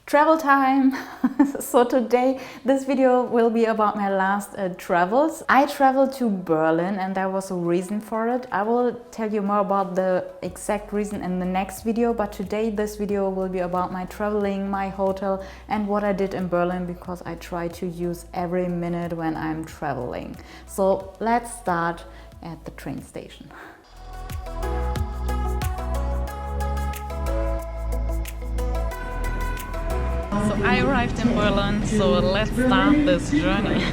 Travel time! So today this video will be about my last travels. I traveled to Berlin and there was a reason for it. I will tell you more about the exact reason in the next video, but today this video will be about my traveling, my hotel and what I did in Berlin, because I try to use every minute when I'm traveling. So let's start at the train station. So I arrived in Berlin, so let's start this journey.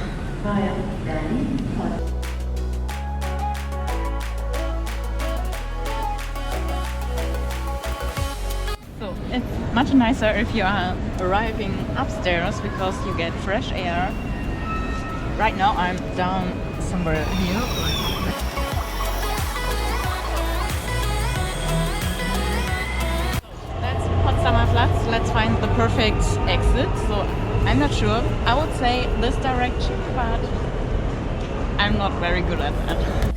So it's much nicer if you are arriving upstairs because you get fresh air. Right now I'm down somewhere here. Potsdamer Platz. Let's find the perfect exit. So I'm not sure. I would say this direction, but I'm not very good at that.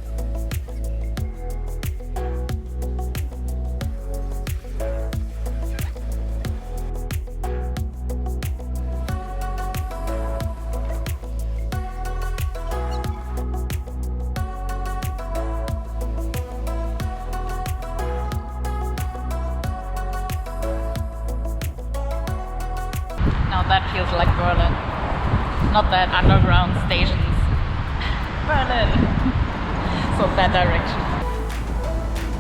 That feels like Berlin, not that underground stations. Berlin! So that direction.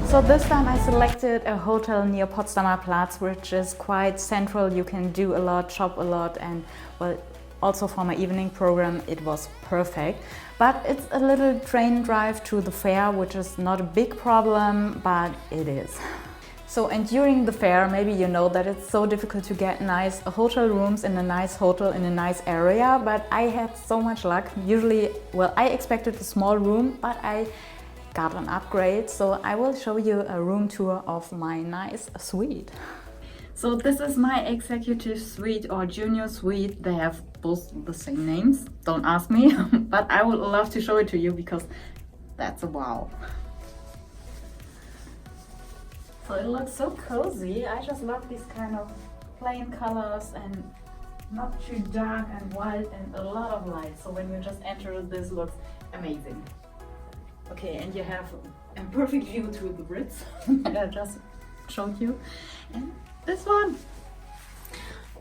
So this time I selected a hotel near Potsdamer Platz, which is quite central. You can do a lot, shop a lot, and well, also for my evening program it was perfect. But it's a little train drive to the fair, which is not a big problem, but it is. So, and during the fair, maybe you know that it's so difficult to get nice hotel rooms in a nice hotel in a nice area, but I had so much luck. Usually, well, I expected a small room, but I got an upgrade. So I will show you a room tour of my nice suite. So this is my executive suite or junior suite. They have both the same names, don't ask me, but I would love to show it to you because that's a wow. So it looks so cozy. I just love these kind of plain colors and not too dark and white and a lot of light. So when you just enter, this looks amazing. Okay, and you have a perfect view to the Ritz that I just showed you. And this one.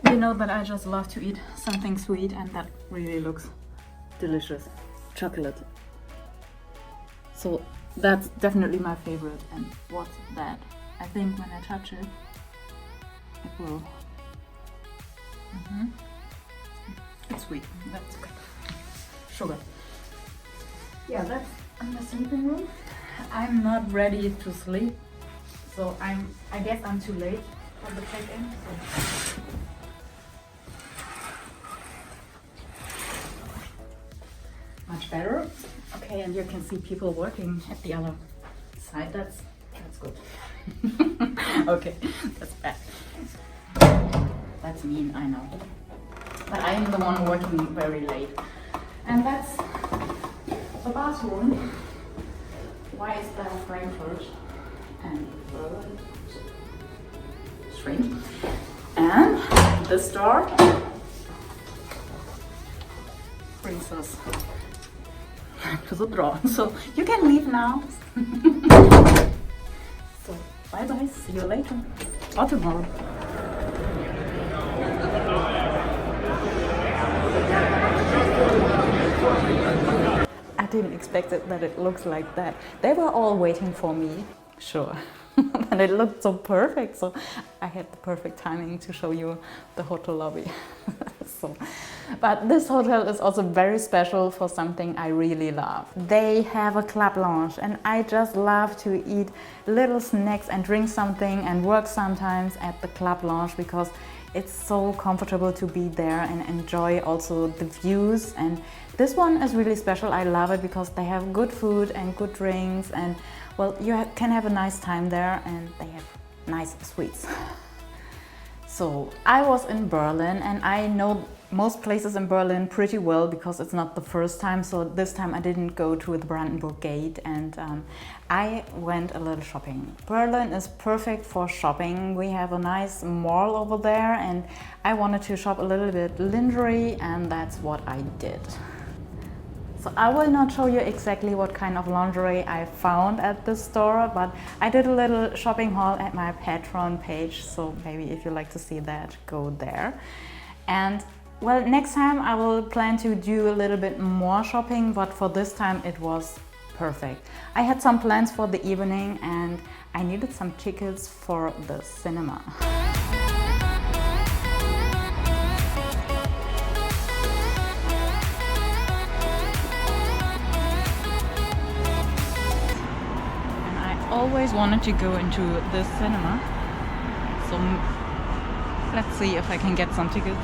You know that I just love to eat something sweet, and that really looks delicious. Chocolate. So that's definitely my favorite. And what's that? I think when I touch it, it will. It's sweet. That's good. Sugar. Yeah, that's in the sleeping room. I'm not ready to sleep, so I guess I'm too late for the check-in. So. Much better. Okay, and you can see people working at the other side. That's good. Okay, that's bad. That's mean, I know. But I am the one working very late. And that's the bathroom. Why is that Frankfurt and Berlin? Strange. And this door brings us to the drawer. So you can leave now. So bye bye, see you later or tomorrow. I didn't expect it that it looks like that. They were all waiting for me, sure. And it looked so perfect, so I had the perfect timing to show you the hotel lobby. But this hotel is also very special for something I really love. They have a club lounge, and I just love to eat little snacks and drink something and work sometimes at the club lounge because it's so comfortable to be there and enjoy also the views. And this one is really special. I love it because they have good food and good drinks, and well, you can have a nice time there, and they have nice sweets. So I was in Berlin and I know most places in Berlin pretty well because it's not the first time. So this time I didn't go to the Brandenburg Gate and I went a little shopping. Berlin is perfect for shopping. We have a nice mall over there and I wanted to shop a little bit lingerie and that's what I did. So I will not show you exactly what kind of lingerie I found at the store, but I did a little shopping haul at my Patreon page, so maybe if you like to see that, go there. And well, next time I will plan to do a little bit more shopping, but for this time it was perfect. I had some plans for the evening and I needed some tickets for the cinema. Always wanted to go into this cinema, so let's see if I can get some tickets.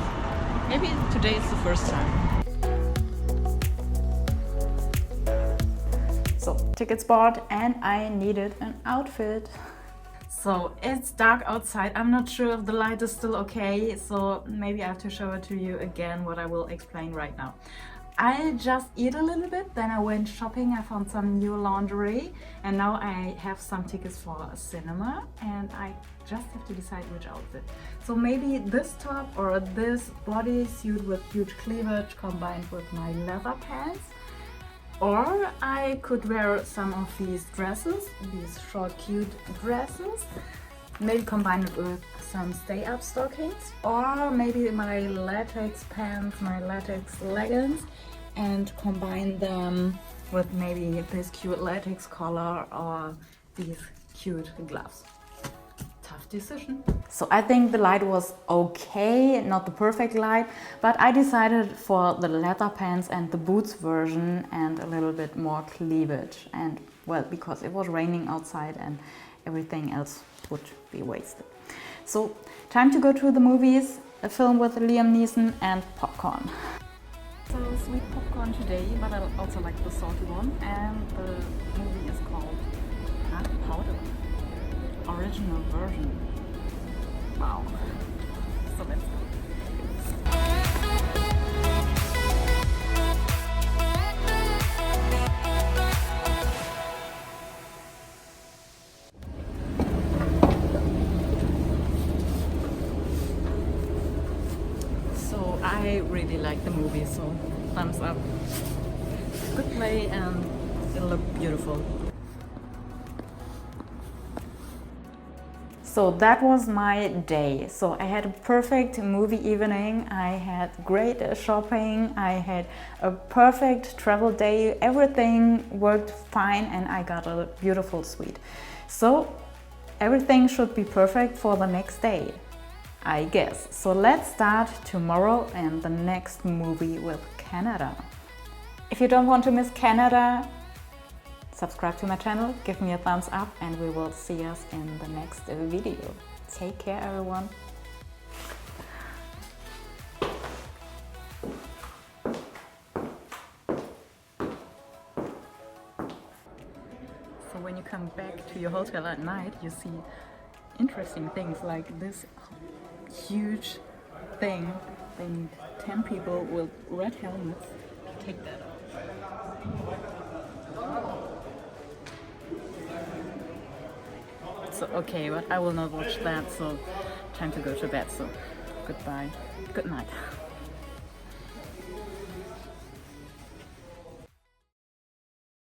Maybe today is the first time. So tickets bought and I needed an outfit. So it's dark outside. I'm not sure if the light is still okay, so maybe I have to show it to you again, what I will explain right now. I just eat a little bit, then I went shopping, I found some new lingerie and now I have some tickets for a cinema and I just have to decide which outfit. So maybe this top or this bodysuit with huge cleavage combined with my leather pants, or I could wear some of these dresses, these short cute dresses, maybe combine it with some stay-up stockings, or maybe my latex pants, my latex leggings, and combine them with maybe this cute latex collar or these cute gloves. Tough decision. So I think the light was okay, not the perfect light, but I decided for the leather pants and the boots version and a little bit more cleavage. And well, because it was raining outside and everything else would be wasted. So time to go to the movies, a film with Liam Neeson and popcorn. So sweet popcorn today, but I also like the salty one, and the movie is called Powder. Original version. Wow. So let's go. So I really like the movie, so thumbs up. Good play and it looked beautiful. So that was my day. So I had a perfect movie evening, I had great shopping, I had a perfect travel day, everything worked fine and I got a beautiful suite. So everything should be perfect for the next day, I guess. So let's start tomorrow and the next movie with Canada. If you don't want to miss Canada, subscribe to my channel, give me a thumbs up and we will see us in the next video. Take care everyone. So when you come back to your hotel at night, you see interesting things like this huge thing. They need 10 people with red helmets to take that off. So okay, but I will not watch that, so time to go to bed, so goodbye, good night.